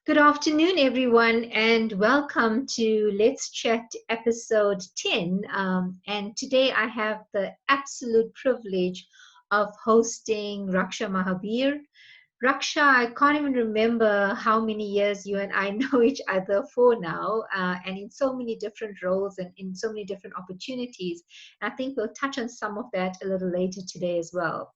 Good afternoon, everyone, and welcome to Let's Chat episode 10. And today I have the absolute privilege of hosting Raksha Mahabeer. Raksha, I can't even remember how many years you and I know each other for now, and in so many different roles and in so many different opportunities. And I think we'll touch on some of that a little later today as well.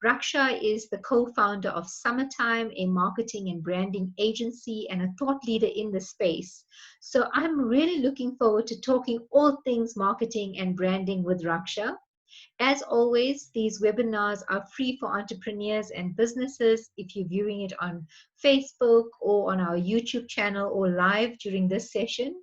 Raksha is the co-founder of Summertime, a marketing and branding agency and a thought leader in the space. So I'm really looking forward to talking all things marketing and branding with Raksha. As always, these webinars are free for entrepreneurs and businesses. If you're viewing it on Facebook or on our YouTube channel or live during this session,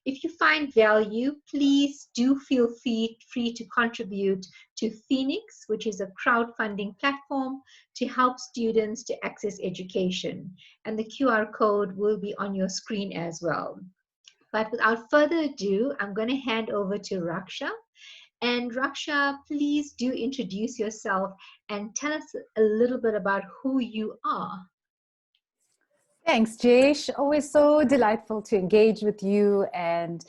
if you find value, please do feel free to contribute to Phoenix, which is a crowdfunding platform to help students to access education. And the QR code will be on your screen as well. But without further ado, I'm going to hand over to Raksha. And Raksha, please do introduce yourself and tell us a little bit about who you are. Thanks, Jayesh. Always so delightful to engage with you and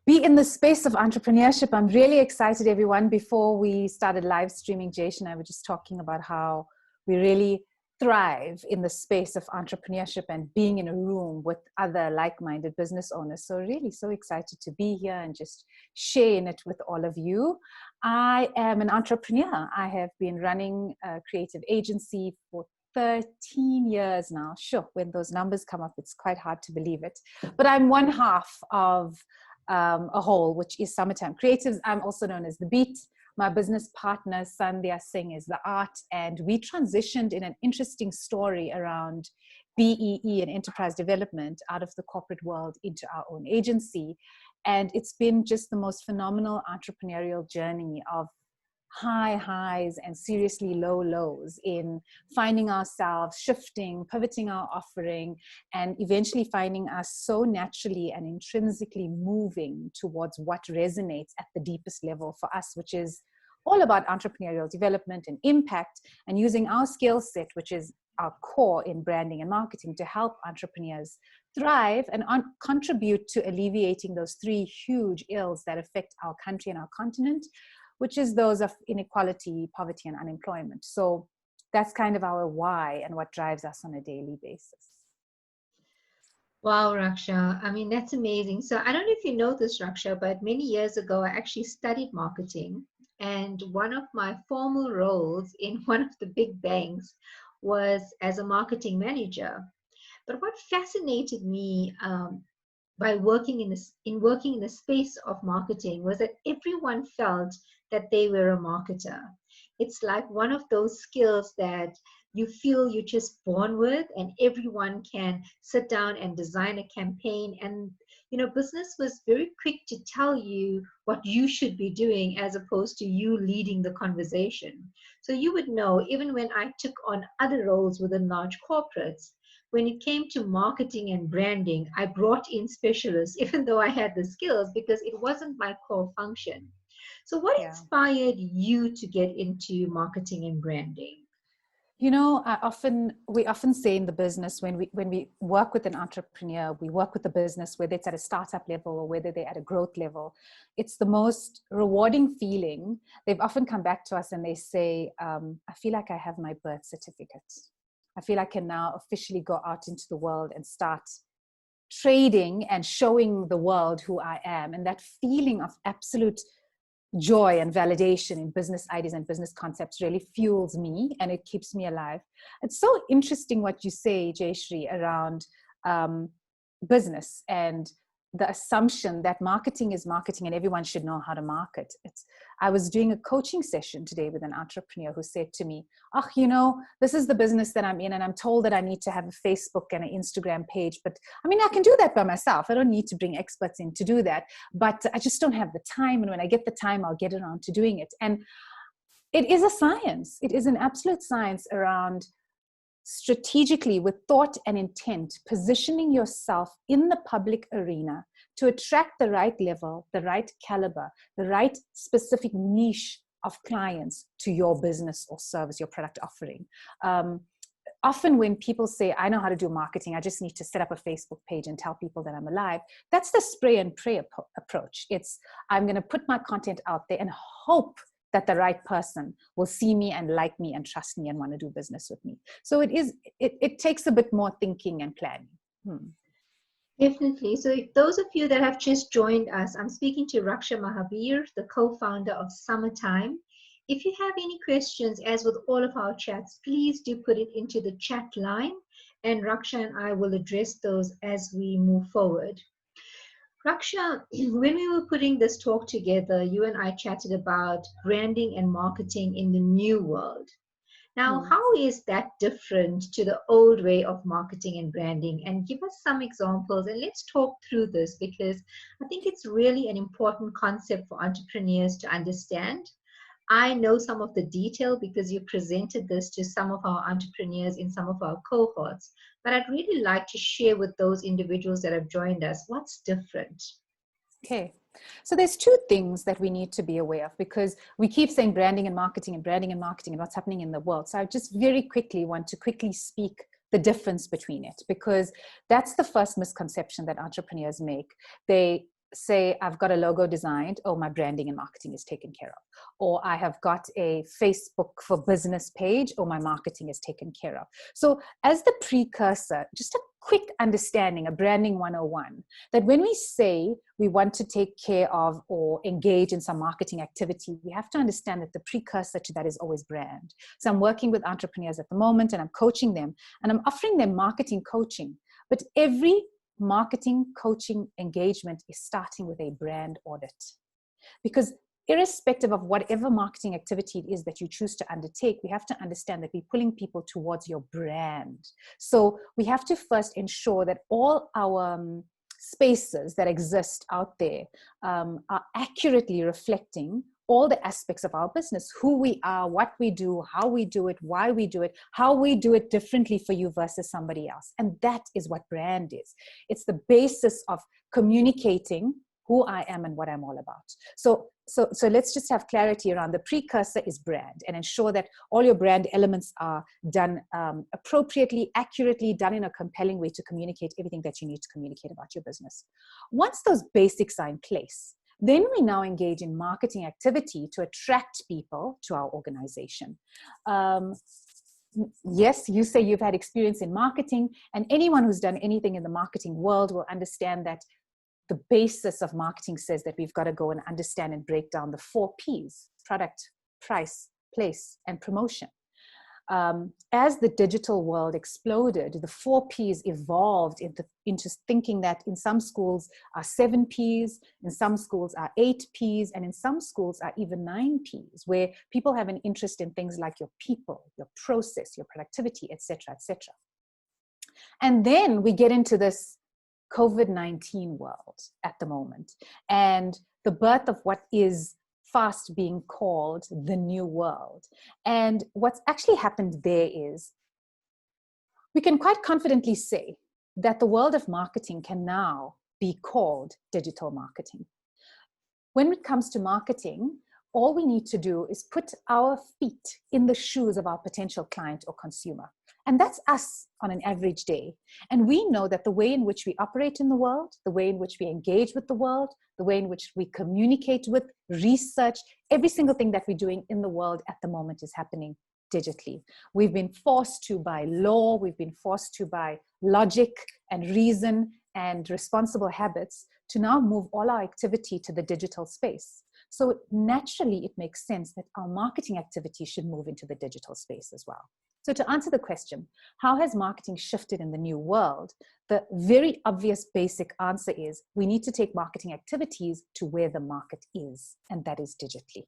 be in the space of entrepreneurship. I'm really excited, everyone. Before we started live streaming, Jayesh and I were just talking about how we really thrive in the space of entrepreneurship and being in a room with other like-minded business owners. So really so excited to be here and just sharing it with all of you. I am an entrepreneur. I have been running a creative agency for 13 years now. Sure, when those numbers come up, it's quite hard to believe it. But I'm one half of a whole, which is Summertime Creatives. I'm also known as The Beat. My business partner, Sandhya Singh, is the art. And we transitioned in an interesting story around BEE and enterprise development out of the corporate world into our own agency. And it's been just the most phenomenal entrepreneurial journey of high highs and seriously low lows in finding ourselves, shifting, pivoting our offering, and eventually finding us so naturally and intrinsically moving towards what resonates at the deepest level for us, which is all about entrepreneurial development and impact, and using our skill set, which is our core in branding and marketing, to help entrepreneurs thrive and contribute to alleviating those three huge ills that affect our country and our continent, which is those of inequality, poverty, and unemployment. So that's kind of our why and what drives us on a daily basis. Wow, Raksha. I mean, that's amazing. So I don't know if you know this, Raksha, but many years ago, I actually studied marketing. And one of my formal roles in one of the big banks was as a marketing manager. But what fascinated me by working working in the space of marketing was that everyone felt that they were a marketer. It's like one of those skills that you feel you're just born with, and everyone can sit down and design a campaign. And business was very quick to tell you what you should be doing as opposed to you leading the conversation. So you would know, even when I took on other roles within large corporates, when it came to marketing and branding, I brought in specialists, even though I had the skills, because it wasn't my core function. So, what inspired you to get into marketing and branding? You know, we often say in the business, when we work with an entrepreneur, we work with a business, whether it's at a startup level or whether they're at a growth level, it's the most rewarding feeling. They've often come back to us and they say, I feel like I have my birth certificate. I feel I can now officially go out into the world and start trading and showing the world who I am. And that feeling of absolute joy and validation in business ideas and business concepts really fuels me, and it keeps me alive. It's so interesting what you say, Jayshree, around business and the assumption that marketing is marketing and everyone should know how to market. I was doing a coaching session today with an entrepreneur who said to me, this is the business that I'm in, and I'm told that I need to have a Facebook and an Instagram page, but I mean, I can do that by myself. I don't need to bring experts in to do that, but I just don't have the time. And when I get the time, I'll get around to doing it. And it is a science. It is an absolute science around strategically, with thought and intent, positioning yourself in the public arena to attract the right level, the right caliber, the right specific niche of clients to your business or service, your product offering. often when people say, I know how to do marketing, I just need to set up a Facebook page and tell people that I'm alive, that's the spray and pray approach. It's, I'm going to put my content out there and hope that the right person will see me and like me and trust me and want to do business with me. So it takes a bit more thinking and planning. Definitely. So those of you that have just joined us, I'm speaking to Raksha Mahabeer, the co-founder of Summertime. If you have any questions, as with all of our chats, please do put it into the chat line, and Raksha and I will address those as we move forward. Raksha, when we were putting this talk together, you and I chatted about branding and marketing in the new world. Now, how is that different to the old way of marketing and branding? And give us some examples, and let's talk through this, because I think it's really an important concept for entrepreneurs to understand. I know some of the detail because you presented this to some of our entrepreneurs in some of our cohorts, but I'd really like to share with those individuals that have joined us what's different. Okay. So there's two things that we need to be aware of, because we keep saying branding and marketing and branding and marketing and what's happening in the world. So I just very quickly want to speak the difference between it, because that's the first misconception that entrepreneurs make. They say, I've got a logo designed, oh, my branding and marketing is taken care of. Or I have got a Facebook for business page, or my marketing is taken care of. So as the precursor, just a quick understanding, a branding 101, that when we say we want to take care of or engage in some marketing activity, we have to understand that the precursor to that is always brand. So I'm working with entrepreneurs at the moment and I'm coaching them and I'm offering them marketing coaching. But every marketing coaching engagement is starting with a brand audit, because irrespective of whatever marketing activity it is that you choose to undertake, we have to understand that we're pulling people towards your brand. So we have to first ensure that all our spaces that exist out there are accurately reflecting all the aspects of our business, who we are, what we do, how we do it, why we do it, how we do it differently for you versus somebody else. And that is what brand is. It's the basis of communicating who I am and what I'm all about. So let's just have clarity around the precursor is brand, and ensure that all your brand elements are done appropriately, accurately, done in a compelling way to communicate everything that you need to communicate about your business. Once those basics are in place, then we now engage in marketing activity to attract people to our organization. Yes, you say you've had experience in marketing, and anyone who's done anything in the marketing world will understand that the basis of marketing says that we've got to go and understand and break down the 4 Ps: product, price, place, and promotion. As the digital world exploded, the 4 Ps evolved into thinking that in some schools are 7 Ps, in some schools are 8 Ps, and in some schools are even 9 Ps, where people have an interest in things like your people, your process, your productivity, etc., etc. And then we get into this COVID-19 world at the moment, and the birth of what is fast being called the new world. And what's actually happened there is we can quite confidently say that the world of marketing can now be called digital marketing. When it comes to marketing, all we need to do is put our feet in the shoes of our potential client or consumer. And that's us on an average day. And we know that the way in which we operate in the world, the way in which we engage with the world, the way in which we communicate with, research, every single thing that we're doing in the world at the moment is happening digitally. We've been forced to by law, we've been forced to by logic and reason and responsible habits to now move all our activity to the digital space. So naturally, it makes sense that our marketing activity should move into the digital space as well. So to answer the question, how has marketing shifted in the new world? The very obvious basic answer is we need to take marketing activities to where the market is, and that is digitally.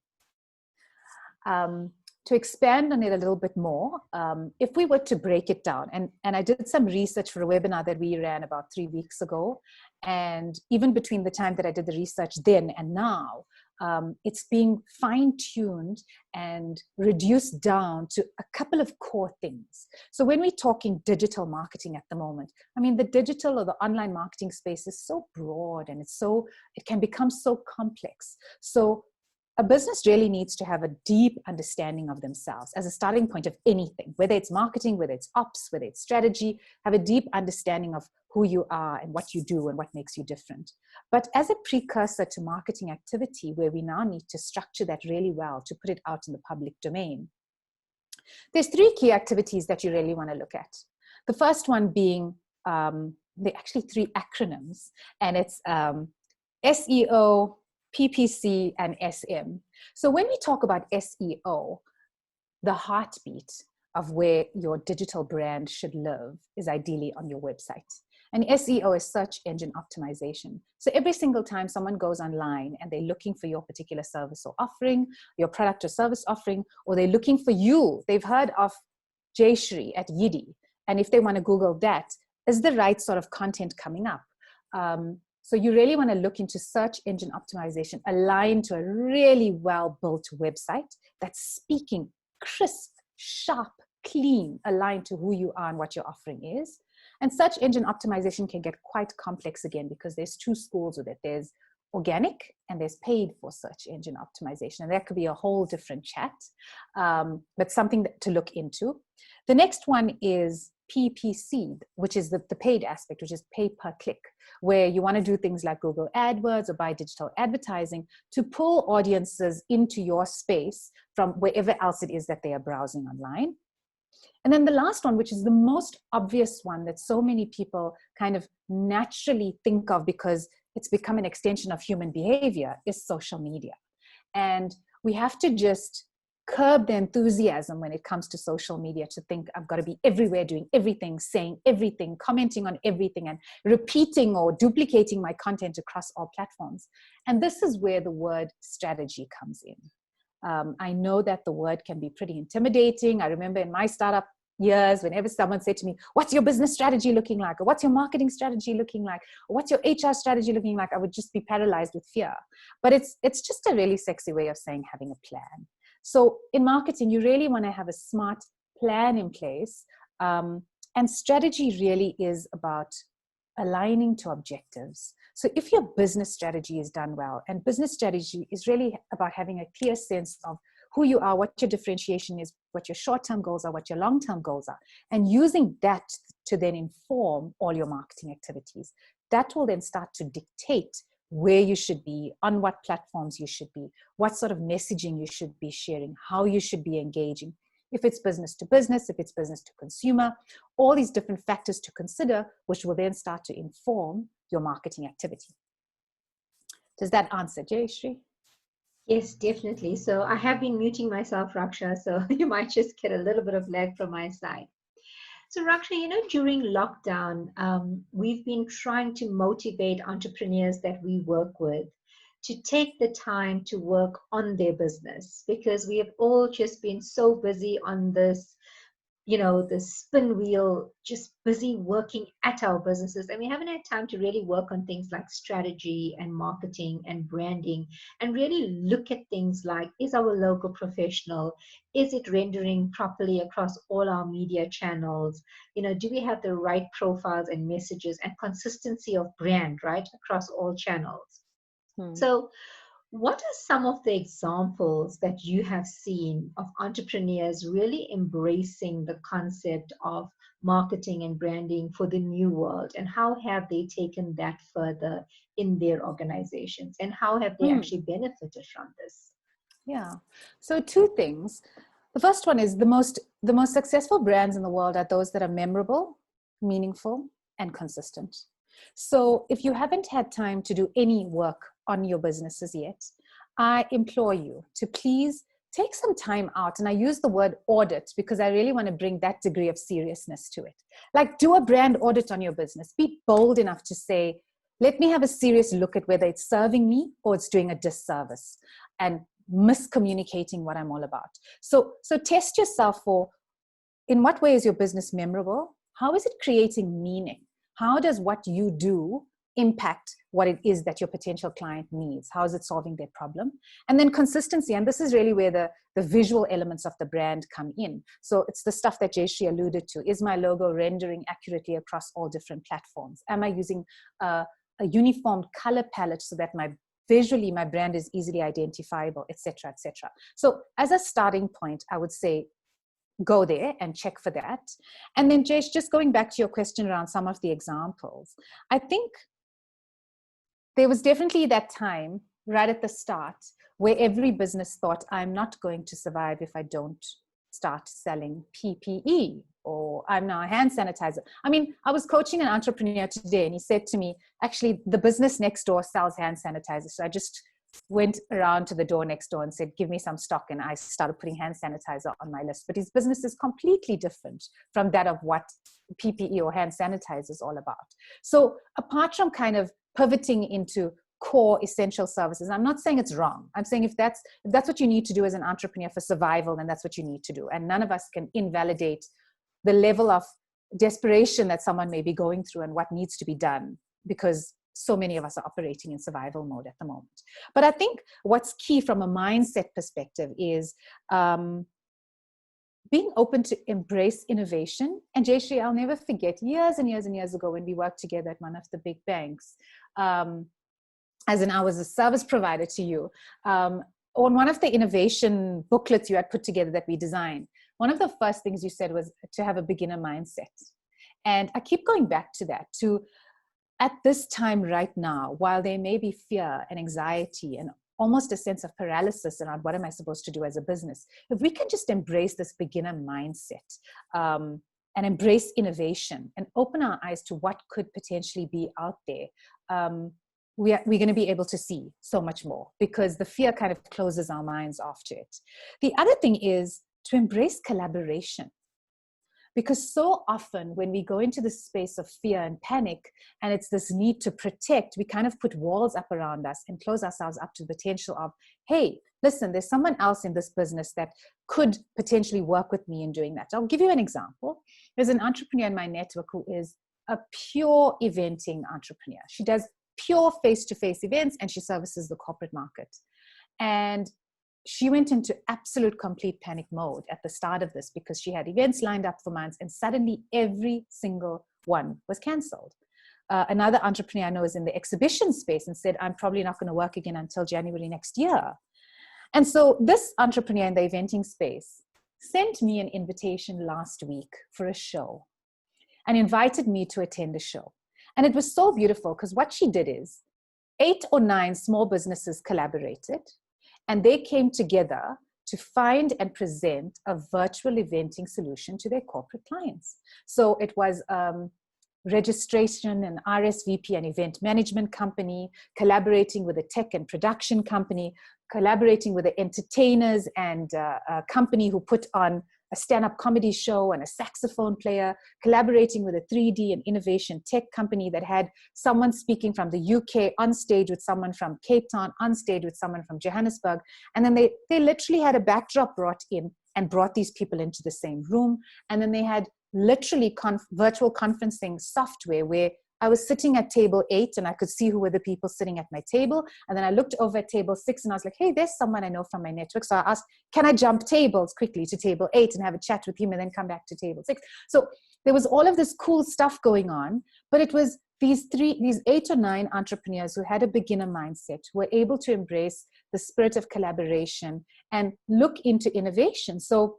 To expand on it a little bit more, if we were to break it down, and I did some research for a webinar that we ran about 3 weeks ago, and even between the time that I did the research then and now, it's being fine-tuned and reduced down to a couple of core things. So when we're talking digital marketing at the moment, I mean, the digital or the online marketing space is so broad and it can become so complex. So a business really needs to have a deep understanding of themselves as a starting point of anything, whether it's marketing, whether it's ops, whether it's strategy. Have a deep understanding of who you are and what you do and what makes you different. But as a precursor to marketing activity, where we now need to structure that really well to put it out in the public domain, there's three key activities that you really want to look at. The first one being, there are actually three acronyms, and it's SEO, PPC, and SM. So when we talk about SEO, the heartbeat of where your digital brand should live is ideally on your website. And SEO is search engine optimization. So every single time someone goes online and they're looking for your particular service or offering, your product or service offering, or they're looking for you, they've heard of Jayshree at Yidi. And if they want to Google that, is the right sort of content coming up? So you really want to look into search engine optimization aligned to a really well-built website that's speaking crisp, sharp, clean, aligned to who you are and what your offering is. And search engine optimization can get quite complex again, because there's two schools with it. There's organic and there's paid for search engine optimization. And that could be a whole different chat, but something to look into. The next one is PPC, which is the paid aspect, which is pay per click, where you want to do things like Google AdWords or buy digital advertising to pull audiences into your space from wherever else it is that they are browsing online. And then the last one, which is the most obvious one that so many people kind of naturally think of because it's become an extension of human behavior, is social media. And we have to just curb the enthusiasm when it comes to social media to think I've got to be everywhere doing everything, saying everything, commenting on everything, and repeating or duplicating my content across all platforms. And this is where the word strategy comes in. I know that the word can be pretty intimidating. I remember in my startup years, whenever someone said to me, what's your business strategy looking like? Or what's your marketing strategy looking like? Or what's your HR strategy looking like? I would just be paralyzed with fear. But it's just a really sexy way of saying having a plan. So in marketing, you really want to have a smart plan in place. And strategy really is about aligning to objectives. So if your business strategy is done well, and business strategy is really about having a clear sense of who you are, what your differentiation is, what your short-term goals are, what your long-term goals are, and using that to then inform all your marketing activities, that will then start to dictate where you should be, on what platforms you should be, what sort of messaging you should be sharing, how you should be engaging. If it's business to business, if it's business to consumer, all these different factors to consider, which will then start to inform your marketing activity. Does that answer, Jayshree? Yes, definitely. So I have been muting myself, Raksha, so you might just get a little bit of lag from my side. So Raksha, during lockdown, we've been trying to motivate entrepreneurs that we work with to take the time to work on their business, because we have all just been so busy on this, the spin wheel, just busy working at our businesses. And we haven't had time to really work on things like strategy and marketing and branding, and really look at things like, is our logo professional? Is it rendering properly across all our media channels? Do we have the right profiles and messages and consistency of brand, right, across all channels? So what are some of the examples that you have seen of entrepreneurs really embracing the concept of marketing and branding for the new world? And how have they taken that further in their organizations? And how have they actually benefited from this? Yeah. So two things. The first one is the most successful brands in the world are those that are memorable, meaningful, and consistent. So if you haven't had time to do any work on your businesses yet, I implore you to please take some time out. And I use the word audit because I really want to bring that degree of seriousness to it. Like, do a brand audit on your business. Be bold enough to say, let me have a serious look at whether it's serving me or it's doing a disservice and miscommunicating what I'm all about. So test yourself for, in what way is your business memorable? How is it creating meaning? How does what you do impact what it is that your potential client needs? How is it solving their problem? And then consistency. And this is really where the visual elements of the brand come in. So it's the stuff that Jayshree alluded to. Is my logo rendering accurately across all different platforms? Am I using a uniform color palette so that my visually my brand is easily identifiable, etc., etc. So as a starting point, I would say go there and check for that. And then Jayesh, just going back to your question around some of the examples, I think there was definitely that time right at the start where every business thought, I'm not going to survive if I don't start selling PPE, or I'm now a hand sanitizer. I mean, I was coaching an entrepreneur today and he said to me, actually, the business next door sells hand sanitizer. So I just went around to the door next door and said, give me some stock. And I started putting hand sanitizer on my list. But his business is completely different from that of what PPE or hand sanitizer is all about. So apart from kind of pivoting into core essential services, I'm not saying it's wrong. I'm saying if that's what you need to do as an entrepreneur for survival, then that's what you need to do. And none of us can invalidate the level of desperation that someone may be going through and what needs to be done, because so many of us are operating in survival mode at the moment. But I think what's key from a mindset perspective is being open to embrace innovation. And Jayshree, I'll never forget years and years and years ago when we worked together at one of the big banks, as in I was a service provider to you, on one of the innovation booklets you had put together that we designed, one of the first things you said was to have a beginner mindset. And I keep going back to that, to at this time right now, while there may be fear and anxiety and almost a sense of paralysis around what am I supposed to do as a business, if we can just embrace this beginner mindset and embrace innovation and open our eyes to what could potentially be out there, we're going to be able to see so much more, because the fear kind of closes our minds off to it. The other thing is to embrace collaboration. Because so often when we go into the space of fear and panic, and it's this need to protect, we kind of put walls up around us and close ourselves up to the potential of, hey, listen, there's someone else in this business that could potentially work with me in doing that. I'll give you an example. There's an entrepreneur in my network who is a pure eventing entrepreneur. She does pure face-to-face events and she services the corporate market. And she went into absolute complete panic mode at the start of this because she had events lined up for months and suddenly every single one was canceled. Another entrepreneur I know is in the exhibition space and said, I'm probably not going to work again until January next year. And so this entrepreneur in the eventing space sent me an invitation last week for a show and invited me to attend a show. And it was so beautiful because what she did is 8 or 9 small businesses collaborated. And they came together to find and present a virtual eventing solution to their corporate clients. So it was registration and RSVP and event management company, collaborating with a tech and production company, collaborating with the entertainers and a company who put on a stand-up comedy show and a saxophone player, collaborating with a 3D and innovation tech company that had someone speaking from the UK on stage with someone from Cape Town, on stage with someone from Johannesburg. And then they literally had a backdrop brought in and brought these people into the same room. And then they had literally virtual conferencing software where I was sitting at table 8 and I could see who were the people sitting at my table. And then I looked over at table 6 and I was like, hey, there's someone I know from my network. So I asked, can I jump tables quickly to table 8 and have a chat with him and then come back to table 6? So there was all of this cool stuff going on, but it was these 8 or 9 entrepreneurs who had a beginner mindset, were able to embrace the spirit of collaboration and look into innovation. So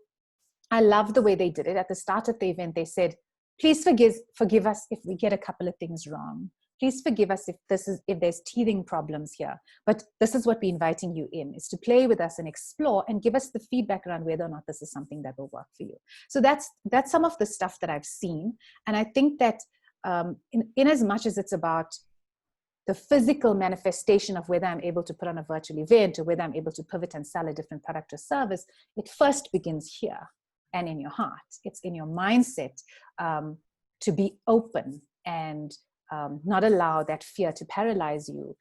I love the way they did it. At the start of the event, they said, please forgive us if we get a couple of things wrong. Please forgive us if there's teething problems here. But this is what we're inviting you in, is to play with us and explore and give us the feedback around whether or not this is something that will work for you. So that's some of the stuff that I've seen. And I think that in as much as it's about the physical manifestation of whether I'm able to put on a virtual event or whether I'm able to pivot and sell a different product or service, it first begins here and in your heart. It's in your mindset to be open and not allow that fear to paralyze you,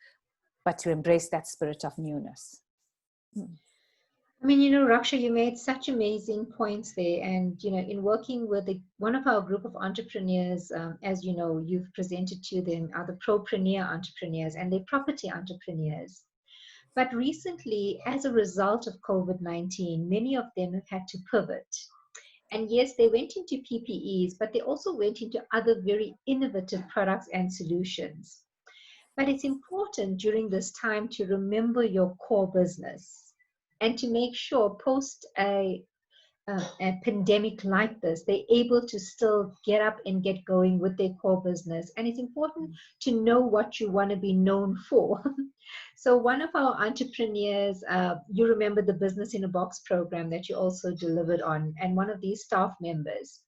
but to embrace that spirit of newness. I mean, Raksha, you made such amazing points there. And, in working with one of our group of entrepreneurs, as you know, you've presented to them are the propreneur entrepreneurs and they're property entrepreneurs. But recently, as a result of COVID-19, many of them have had to pivot. And yes, they went into PPEs, but they also went into other very innovative products and solutions. But it's important during this time to remember your core business and to make sure post a pandemic like this, they're able to still get up and get going with their core business. And it's important to know what you want to be known for. So, one of our entrepreneurs, you remember the Business in a Box program that you also delivered on, and one of these staff members.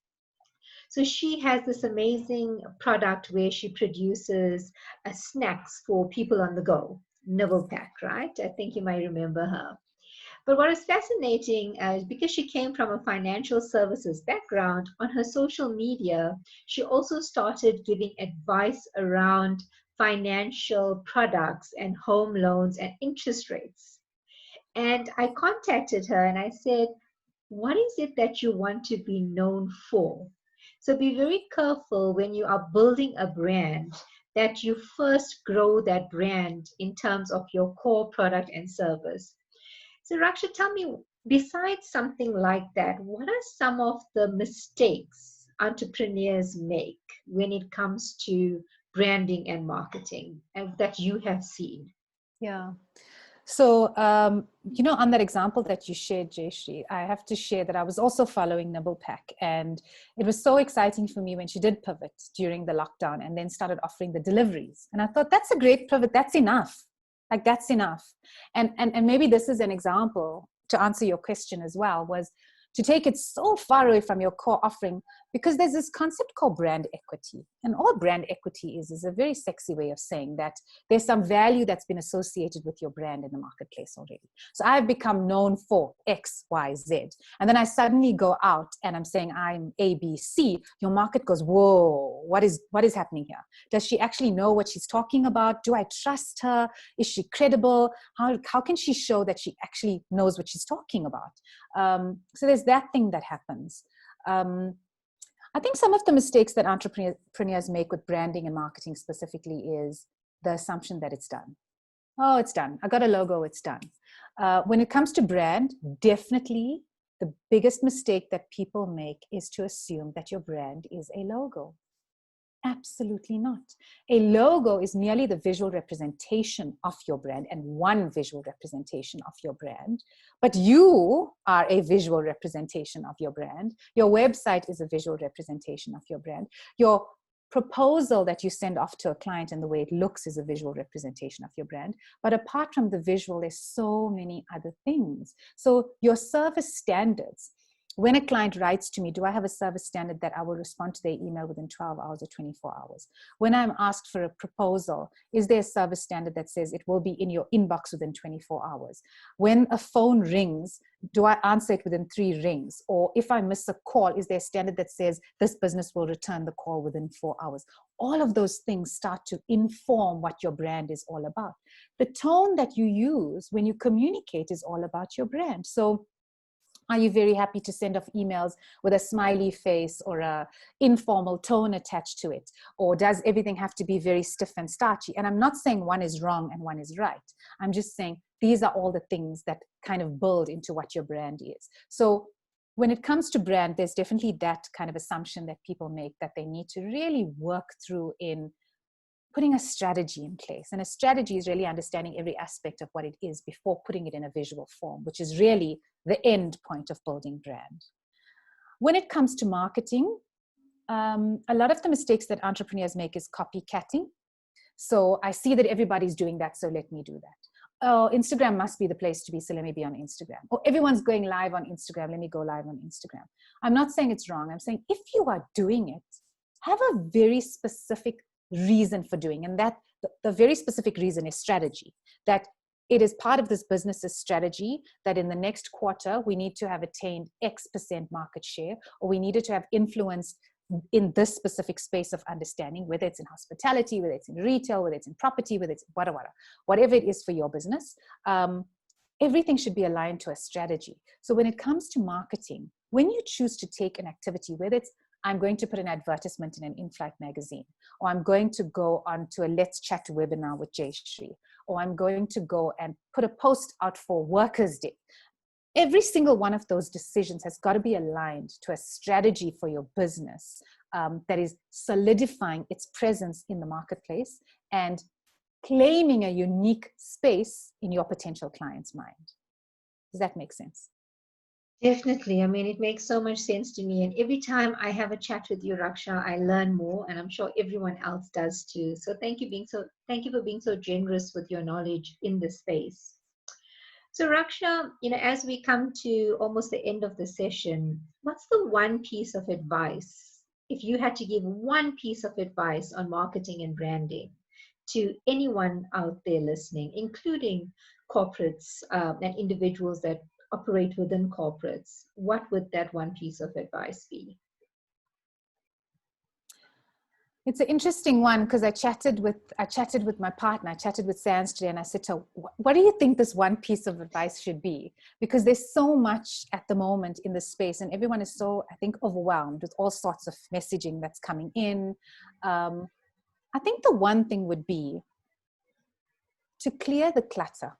So, she has this amazing product where she produces snacks for people on the go. Nibble Pack, right? I think you might remember her. But what is fascinating is because she came from a financial services background, on her social media, she also started giving advice around financial products and home loans and interest rates. And I contacted her and I said, what is it that you want to be known for? So be very careful when you are building a brand that you first grow that brand in terms of your core product and service. So, Raksha, tell me, besides something like that, what are some of the mistakes entrepreneurs make when it comes to branding and marketing and that you have seen? Yeah. So, on that example that you shared, Jayshree, I have to share that I was also following Nibble Pack, and it was so exciting for me when she did pivot during the lockdown and then started offering the deliveries. And I thought, that's a great pivot. That's enough. Like, that's enough. And maybe this is an example to answer your question as well, was to take it so far away from your core offering, because there's this concept called brand equity. And all brand equity is a very sexy way of saying that there's some value that's been associated with your brand in the marketplace already. So I've become known for X, Y, Z. And then I suddenly go out and I'm saying I'm A, B, C. Your market goes, whoa, what is happening here? Does she actually know what she's talking about? Do I trust her? Is she credible? How can she show that she actually knows what she's talking about? So there's that thing that happens. I think some of the mistakes that entrepreneurs make with branding and marketing specifically is the assumption that it's done. Oh, it's done. I got a logo, it's done. When it comes to brand, definitely the biggest mistake that people make is to assume that your brand is a logo. Absolutely not. A logo is merely the visual representation of your brand, and one visual representation of your brand. But you are a visual representation of your brand. Your website is a visual representation of your brand. Your proposal that you send off to a client and the way it looks is a visual representation of your brand. But apart from the visual, there's so many other things. So your service standards. When a client writes to me, do I have a service standard that I will respond to their email within 12 hours or 24 hours? When I'm asked for a proposal, is there a service standard that says it will be in your inbox within 24 hours? When a phone rings, do I answer it within 3 rings? Or if I miss a call, is there a standard that says this business will return the call within 4 hours? All of those things start to inform what your brand is all about. The tone that you use when you communicate is all about your brand. So are you very happy to send off emails with a smiley face or a informal tone attached to it? Or does everything have to be very stiff and starchy? And I'm not saying one is wrong and one is right. I'm just saying these are all the things that kind of build into what your brand is. So when it comes to brand, there's definitely that kind of assumption that people make that they need to really work through in putting a strategy in place. And a strategy is really understanding every aspect of what it is before putting it in a visual form, which is really the end point of building brand. When it comes to marketing, a lot of the mistakes that entrepreneurs make is copycatting. So I see that everybody's doing that, so let me do that. Oh, Instagram must be the place to be, so let me be on Instagram. Or everyone's going live on Instagram, let me go live on Instagram. I'm not saying it's wrong. I'm saying if you are doing it, have a very specific reason for doing, and that the very specific reason is strategy. That it is part of this business's strategy that in the next quarter we need to have attained X% market share, or we needed to have influence in this specific space of understanding, whether it's in hospitality, whether it's in retail, whether it's in property, whether it's whatever it is for your business. Everything should be aligned to a strategy. So when it comes to marketing, when you choose to take an activity, whether it's I'm going to put an advertisement in an in-flight magazine, or I'm going to go on to a Let's Chat webinar with Jayshree, or I'm going to go and put a post out for Workers' Day. Every single one of those decisions has got to be aligned to a strategy for your business that is solidifying its presence in the marketplace and claiming a unique space in your potential client's mind. Does that make sense? Definitely. I mean, it makes so much sense to me. And every time I have a chat with you, Raksha, I learn more, and I'm sure everyone else does too. So thank you for being so generous with your knowledge in this space. So Raksha, as we come to almost the end of the session, what's the one piece of advice, if you had to give one piece of advice on marketing and branding to anyone out there listening, including corporates and individuals that operate within corporates, what would that one piece of advice be? It's an interesting one because I chatted with my partner, I chatted with Sans today, and I said to her, what do you think this one piece of advice should be? Because there's so much at the moment in this space, and everyone is so, I think, overwhelmed with all sorts of messaging that's coming in. I think the one thing would be to clear the clutter.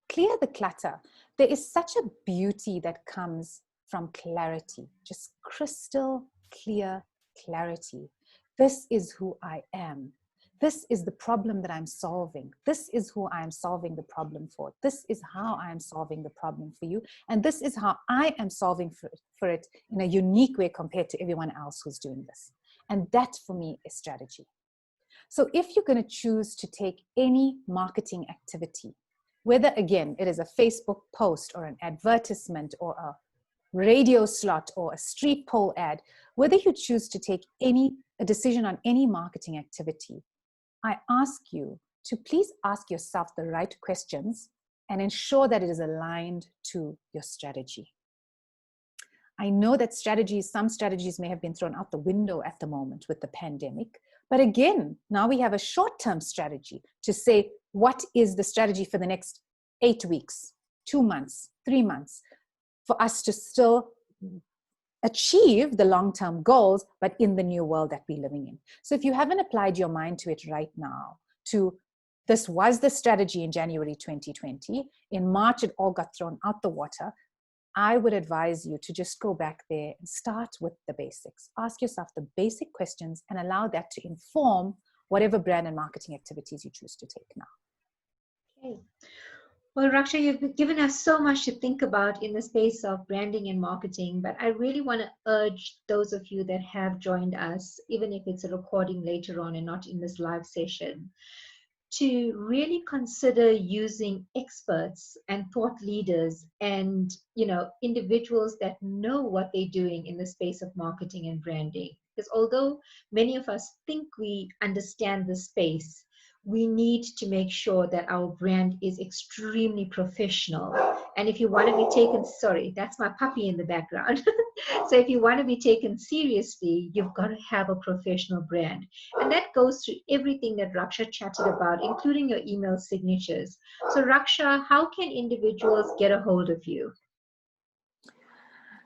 Clear the clutter. There is such a beauty that comes from clarity, just crystal clear clarity. This is who I am. This is the problem that I'm solving. This is who I am solving the problem for. This is how I am solving the problem for you. And this is how I am solving for it in a unique way compared to everyone else who's doing this. And that for me is strategy. So if you're going to choose to take any marketing activity, whether again, it is a Facebook post or an advertisement or a radio slot or a street pole ad, whether you choose to take a decision on any marketing activity, I ask you to please ask yourself the right questions and ensure that it is aligned to your strategy. I know that some strategies may have been thrown out the window at the moment with the pandemic. But again, now we have a short-term strategy to say, what is the strategy for the next 8 weeks, 2 months, 3 months, for us to still achieve the long-term goals, but in the new world that we're living in. So if you haven't applied your mind to it right now, this was the strategy in January 2020, in March it all got thrown out the water, I would advise you to just go back there and start with the basics. Ask yourself the basic questions and allow that to inform whatever brand and marketing activities you choose to take now. Okay. Well, Raksha, you've given us so much to think about in the space of branding and marketing, but I really want to urge those of you that have joined us, even if it's a recording later on and not in this live session, to really consider using experts and thought leaders and individuals that know what they're doing in the space of marketing and branding. Because although many of us think we understand the space, we need to make sure that our brand is extremely professional. And if you want to be taken, sorry, that's my puppy in the background. So if you want to be taken seriously, you've got to have a professional brand. And that goes through everything that Raksha chatted about, including your email signatures. So Raksha, how can individuals get a hold of you?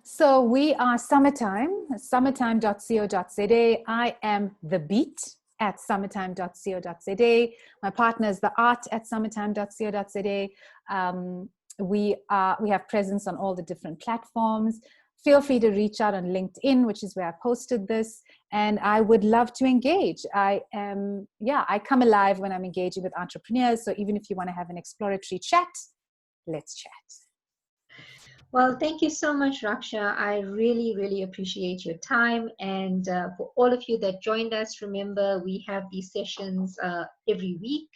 So we are summertime.co.za. I am the beat at summertime.co.za. My partner is the art at summertime.co.za. We have presence on all the different platforms. Feel free to reach out on LinkedIn, which is where I posted this, and I would love to engage. I come alive when I'm engaging with entrepreneurs. So even if you want to have an exploratory chat, let's chat. Well, thank you so much, Raksha. I really, really appreciate your time. And for all of you that joined us, remember we have these sessions every week.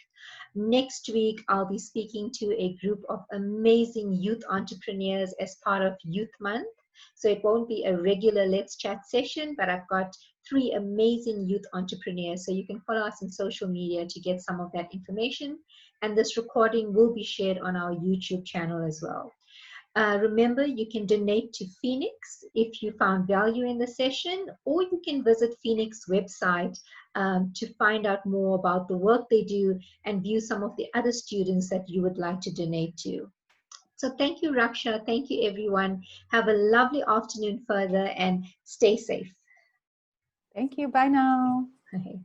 Next week, I'll be speaking to a group of amazing youth entrepreneurs as part of Youth Month. So it won't be a regular Let's Chat session, but I've got 3 amazing youth entrepreneurs. So you can follow us on social media to get some of that information. And this recording will be shared on our YouTube channel as well. Remember, you can donate to Phoenix if you found value in the session, or you can visit Phoenix website to find out more about the work they do and view some of the other students that you would like to donate to. So thank you, Raksha. Thank you, everyone. Have a lovely afternoon further and stay safe. Thank you. Bye now. Okay.